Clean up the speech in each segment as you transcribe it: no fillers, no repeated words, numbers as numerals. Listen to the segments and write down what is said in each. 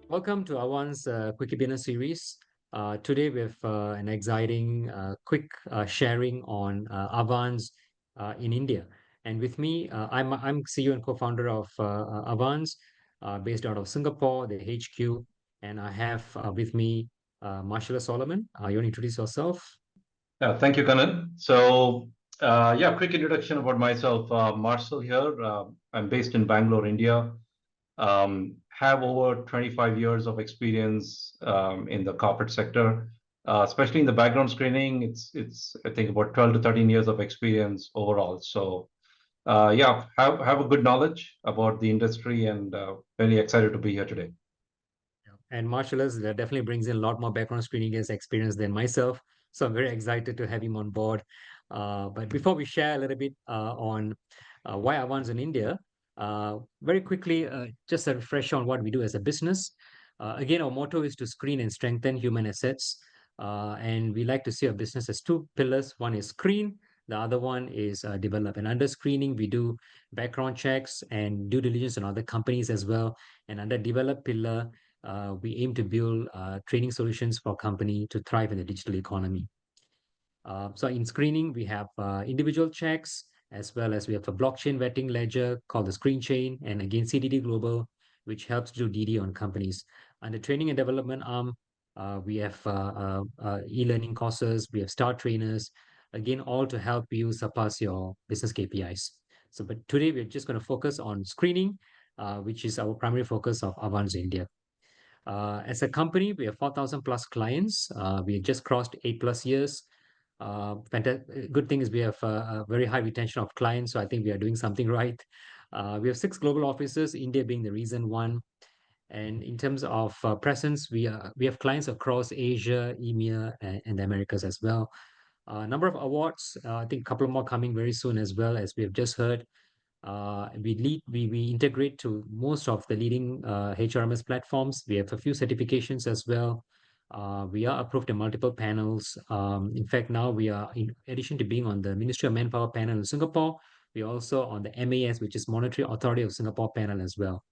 Welcome to Avvanz Quick Beginner series. Today we have an exciting quick sharing on Avvanz in India. And with me, I'm CEO and co-founder of Avvanz, based out of Singapore, the HQ. And I have with me Marcellus Solomon. You want to introduce yourself? Yeah, thank you, Kannan. Quick introduction about myself. Marcell here. I'm based in Bangalore, India. Have over 25 years of experience in the corporate sector, especially in the background screening. It's I think about 12 to 13 years of experience overall. Have a good knowledge about the industry and very excited to be here today. And Marcellus definitely brings in a lot more background screening as experience than myself. So I'm very excited to have him on board. But before we share a little bit on why Avans in India, very quickly, just a refresh on what we do as a business. Again, our motto is to screen and strengthen human assets. And we like to see our business as two pillars. One is screen, the other one is develop. And under screening, we do background checks and due diligence on other companies as well. And under develop pillar, we aim to build training solutions for company to thrive in the digital economy. So in screening, we have individual checks, as well as we have a blockchain vetting ledger called the Screen Chain, and again, CDD Global, which helps do DD on companies. And the training and development arm, we have e-learning courses, we have star trainers, again, all to help you surpass your business KPIs. But today we're just going to focus on screening, which is our primary focus of Avans India. As a company, we have 4,000 plus clients. We just crossed 8 plus years. Good thing is we have a very high retention of clients, so I think we are doing something right. We have 6 global offices, India being the recent one. And in terms of presence, we have clients across Asia, EMEA, and the Americas as well. Number of awards, I think a couple more coming very soon as well, as we have just heard. We integrate to most of the leading HRMS platforms. We have a few certifications as well. We are approved in multiple panels. In fact, now we are, in addition to being on the Ministry of Manpower panel in Singapore, we are also on the MAS, which is Monetary Authority of Singapore panel as well.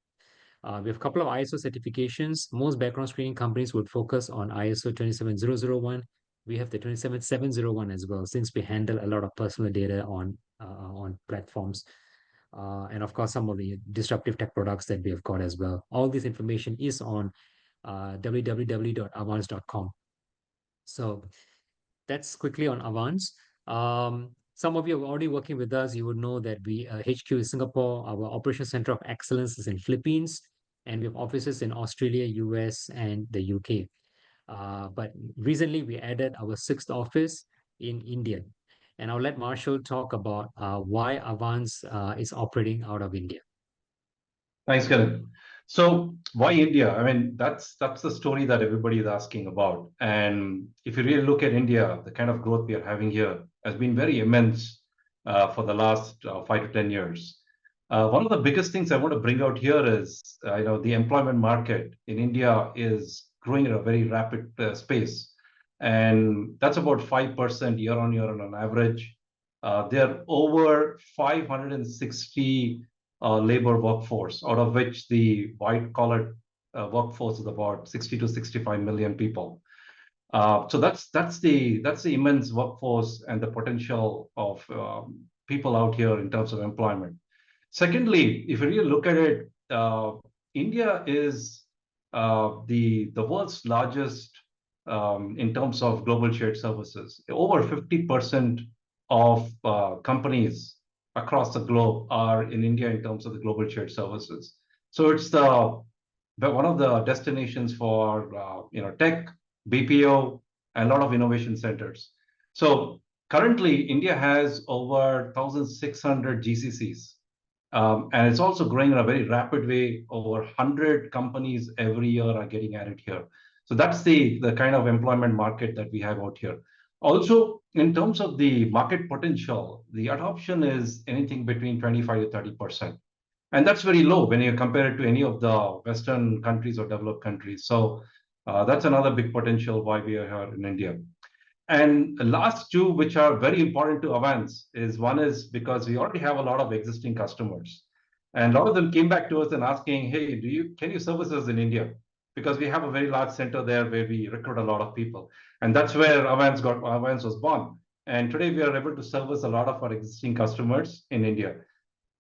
We have a couple of ISO certifications. Most background screening companies would focus on ISO 27001. We have the 27701 as well, since we handle a lot of personal data on platforms. And of course, some of the disruptive tech products that we have got as well. All this information is on www.avans.com. So that's quickly on Avans. Some of you are already working with us. You would know that we HQ is Singapore. Our operation center of excellence is in Philippines, and we have offices in Australia, US, and the UK. But recently, we added our 6th office in India. And I'll let Marshall talk about why Avans is operating out of India. Thanks, Kannan. So why India? I mean, that's the story that everybody is asking about. And if you really look at India, the kind of growth we are having here has been very immense for the last 5 to 10 years. One of the biggest things I want to bring out here is, the employment market in India is growing at a very rapid pace, and that's about 5% year on year on average. There are over 560 labor workforce, out of which the white collar workforce is about 60 to 65 million people. So that's the immense workforce and the potential of people out here in terms of employment. Secondly, if you really look at it, India is the world's largest in terms of global shared services. Over 50% of companies across the globe are in India in terms of the global shared services. So it's one of the destinations for tech, BPO, and a lot of innovation centers. So currently, India has over 1,600 GCCs. And it's also growing in a very rapid way. Over 100 companies every year are getting added here. So that's the kind of employment market that we have out here. Also, in terms of the market potential, the adoption is anything between 25 to 30%. And that's very low when you compare it to any of the Western countries or developed countries. So that's another big potential why we are here in India. And the last two, which are very important to Avvanz, is one is because we already have a lot of existing customers. And a lot of them came back to us and asking, hey, can you service us in India? because we have a very large center there where we recruit a lot of people. And that's where Avvanz was born. And today we are able to service a lot of our existing customers in India.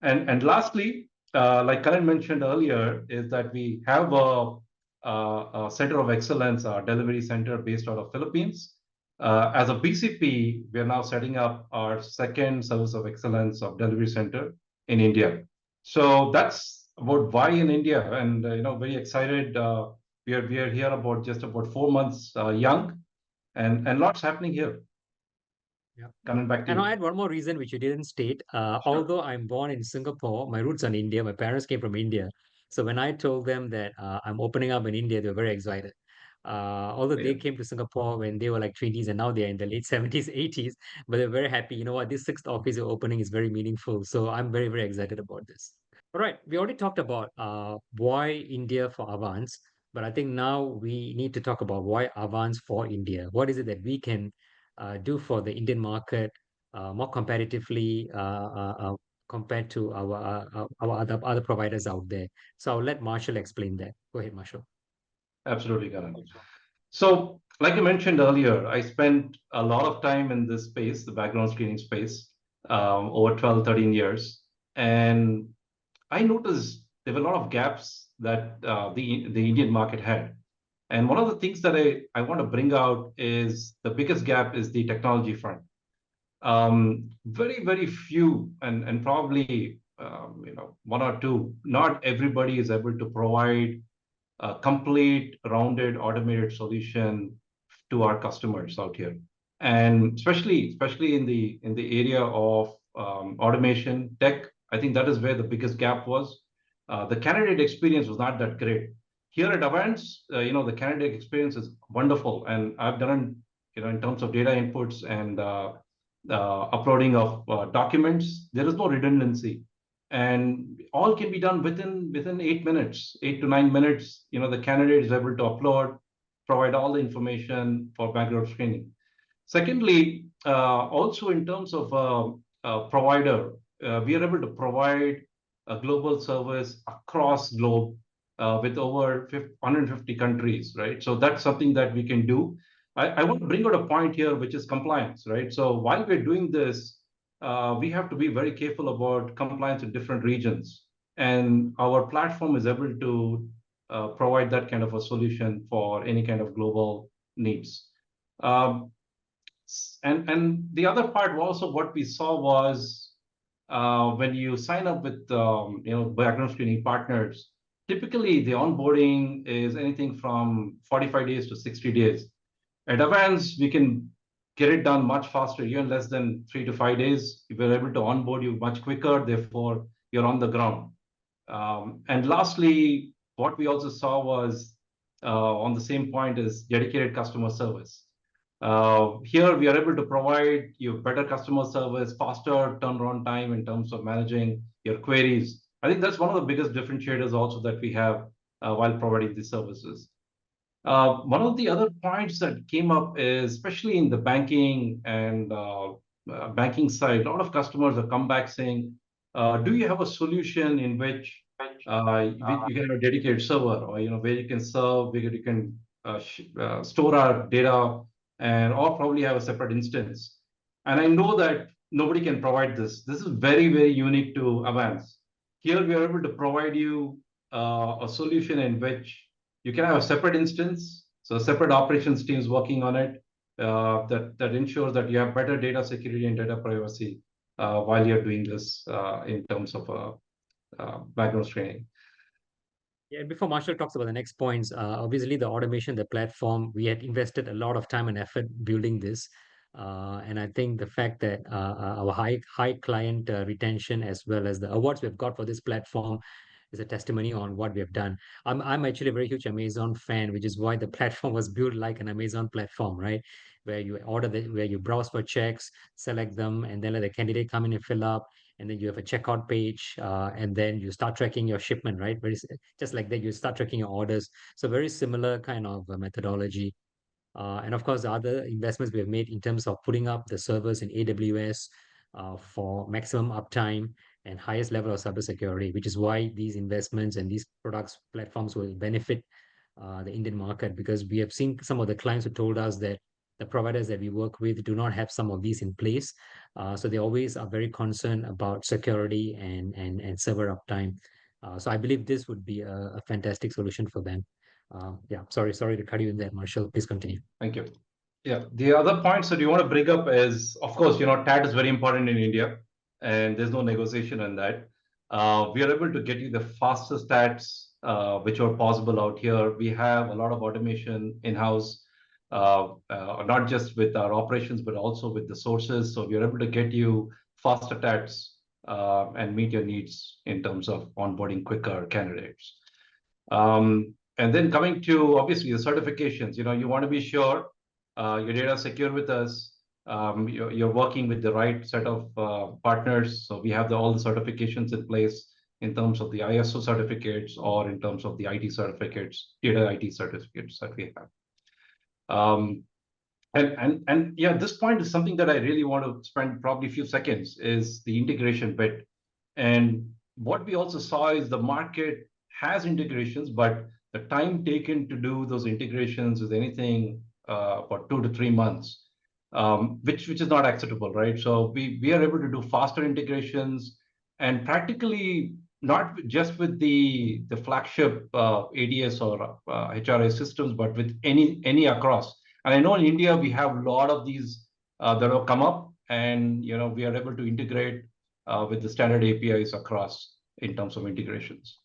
And lastly, like Karan mentioned earlier, is that we have a center of excellence, a delivery center based out of Philippines. As a BCP, we are now setting up our second service of excellence of delivery center in India. So that's about why in India, and very excited. We are here about just about 4 months young, and lots happening here. Yeah. Coming back to And I'll you. add one more reason which you didn't state. Sure. Although I'm born in Singapore, my roots are in India. My parents came from India. So when I told them that I'm opening up in India, they were very excited. Although Yeah. they came to Singapore when they were like 20s and now they're in the late 70s, 80s, but they're very happy. You know what? This sixth office you're opening is very meaningful. So I'm very, very excited about this. All right, we already talked about why India for Avance, but I think now we need to talk about why Avance for India. What is it that we can do for the Indian market more competitively compared to our other providers out there? So I'll let Marshall explain that. Go ahead, Marshall. Absolutely, Karan. So, like I mentioned earlier, I spent a lot of time in this space, the background screening space, over 12, 13 years. And I noticed there were a lot of gaps that the Indian market had. And one of the things that I want to bring out is the biggest gap is the technology front. Very, very few, and probably one or two, not everybody is able to provide a complete, rounded, automated solution to our customers out here, and especially in the area of automation tech. I think that is where the biggest gap was. The candidate experience was not that great. Here at Avance, the candidate experience is wonderful, and I've done in terms of data inputs and uploading of documents. There is no redundancy, and all can be done within 8 minutes, 8 to 9 minutes. The candidate is able to upload, provide all the information for background screening. Secondly, also in terms of provider, we are able to provide a global service across globe with over 150 countries, right? So that's something that we can do. I want to bring out a point here, which is compliance, right? So while we're doing this, we have to be very careful about compliance in different regions. And our platform is able to provide that kind of a solution for any kind of global needs. Um, and the other part also what we saw was when you sign up with background screening partners, typically the onboarding is anything from 45 days to 60 days. At Avance, we can get it done much faster, even less than 3 to 5 days. We're able to onboard you much quicker, therefore you're on the ground. And lastly, what we also saw was on the same point is dedicated customer service. Here we are able to provide you better customer service, faster turnaround time in terms of managing your queries. I think that's one of the biggest differentiators also that we have while providing these services. One of the other points that came up is, especially in the banking and banking side, a lot of customers have come back saying, "Do you have a solution in which you can have a dedicated server, or where you can serve, where you can store our data, and or probably have a separate instance?" And I know that nobody can provide this. This is very, very unique to Avance. Here we are able to provide you a solution in which you can have a separate instance, so separate operations teams working on it, that ensures that you have better data security and data privacy while you're doing this in terms of background screening. Yeah, before Marshall talks about the next points, obviously the automation, the platform, we had invested a lot of time and effort building this. And I think the fact that our high client retention as well as the awards we've got for this platform is a testimony on what we have done. I'm actually a very huge Amazon fan, which is why the platform was built like an Amazon platform, right? Where you browse for checks, select them, and then let the candidate come in and fill up, and then you have a checkout page, and then you start tracking your shipment, right? Just like that, you start tracking your orders. So very similar kind of methodology. And of course, the other investments we have made in terms of putting up the servers in AWS for maximum uptime and highest level of cybersecurity, which is why these investments and these products platforms will benefit the Indian market, because we have seen some of the clients who told us that the providers that we work with do not have some of these in place. So they always are very concerned about security and server uptime. So I believe this would be a fantastic solution for them. Yeah, sorry to cut you in there, Marcell. Please continue. Thank you. Yeah, the other points that you want to bring up is, of course, TAT is very important in India, and there's no negotiation on that. We are able to get you the fastest TATs which are possible out here. We have a lot of automation in-house, not just with our operations, but also with the sources. So we are able to get you faster TATs and meet your needs in terms of onboarding quicker candidates. And then coming to obviously the certifications, you want to be sure your data is secure with us. You're working with the right set of partners. So we have all the certifications in place in terms of the ISO certificates or in terms of the IT certificates, data IT certificates that we have. And yeah, this point is something that I really want to spend probably a few seconds is the integration bit. And what we also saw is the market has integrations, but the time taken to do those integrations is anything for 2 to 3 months, which is not acceptable, right? So we are able to do faster integrations and practically not just with the flagship ADS or HRA systems, but with any across. And I know in India we have a lot of these that have come up, and we are able to integrate with the standard APIs across in terms of integrations.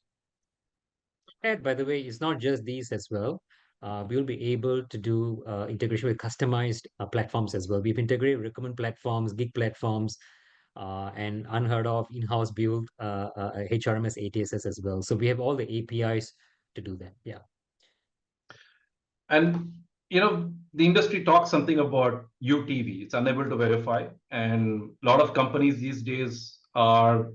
And by the way, it's not just these as well. We'll be able to do integration with customized platforms as well. We've integrated recommend platforms, gig platforms, and unheard of in-house built HRMS ATSs as well. So we have all the APIs to do that. Yeah. And the industry talks something about UTV. It's unable to verify, and a lot of companies these days are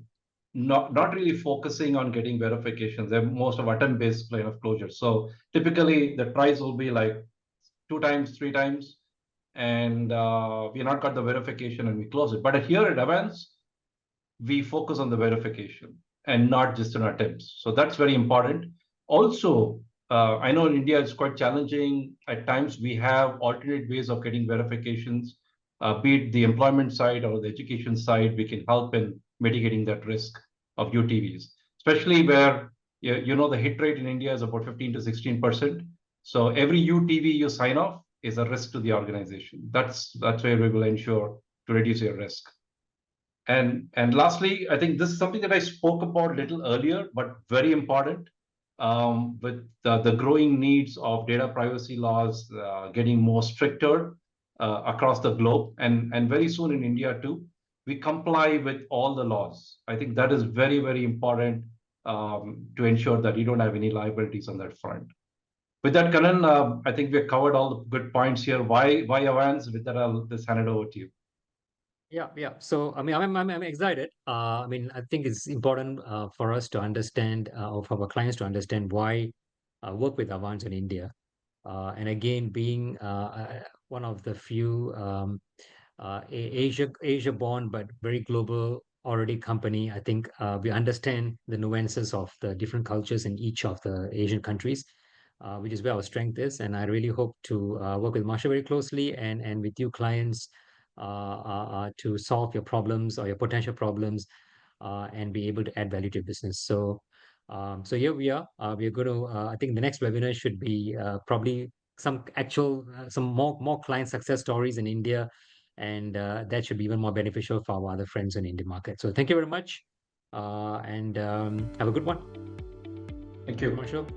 not really focusing on getting verifications. They're most of attempt-based kind of closures. So typically the tries will be like 2 times, 3 times, and we not got the verification and we close it. But here at Avvanz, we focus on the verification and not just on attempts. So that's very important. Also, I know in India it's quite challenging. At times we have alternate ways of getting verifications, be it the employment side or the education side. We can help in mitigating that risk of UTVs, especially where the hit rate in India is about 15 to 16%. So every UTV you sign off is a risk to the organization. That's where we will ensure to reduce your risk. And lastly, I think this is something that I spoke about a little earlier, but very important with the growing needs of data privacy laws getting more stricter across the globe, and very soon in India too. We comply with all the laws. I think that is very, very important to ensure that you don't have any liabilities on that front. With that, Kannan, I think we've covered all the good points here. Why Avvanz? With that, I'll just hand it over to you. Yeah. So I mean, I'm excited. I mean, I think it's important for us to understand, or for our clients to understand why work with Avvanz in India. And again, being one of the few Asia born but very global already company, I think we understand the nuances of the different cultures in each of the Asian countries, which is where our strength is. And I really hope to work with Marshall very closely and with you clients to solve your problems or your potential problems and be able to add value to your business. So here we are. We are going to. I think the next webinar should be probably some more client success stories in India, and that should be even more beneficial for our other friends in the Indian market. So thank you very much, and have a good one. Thank you, Marshall.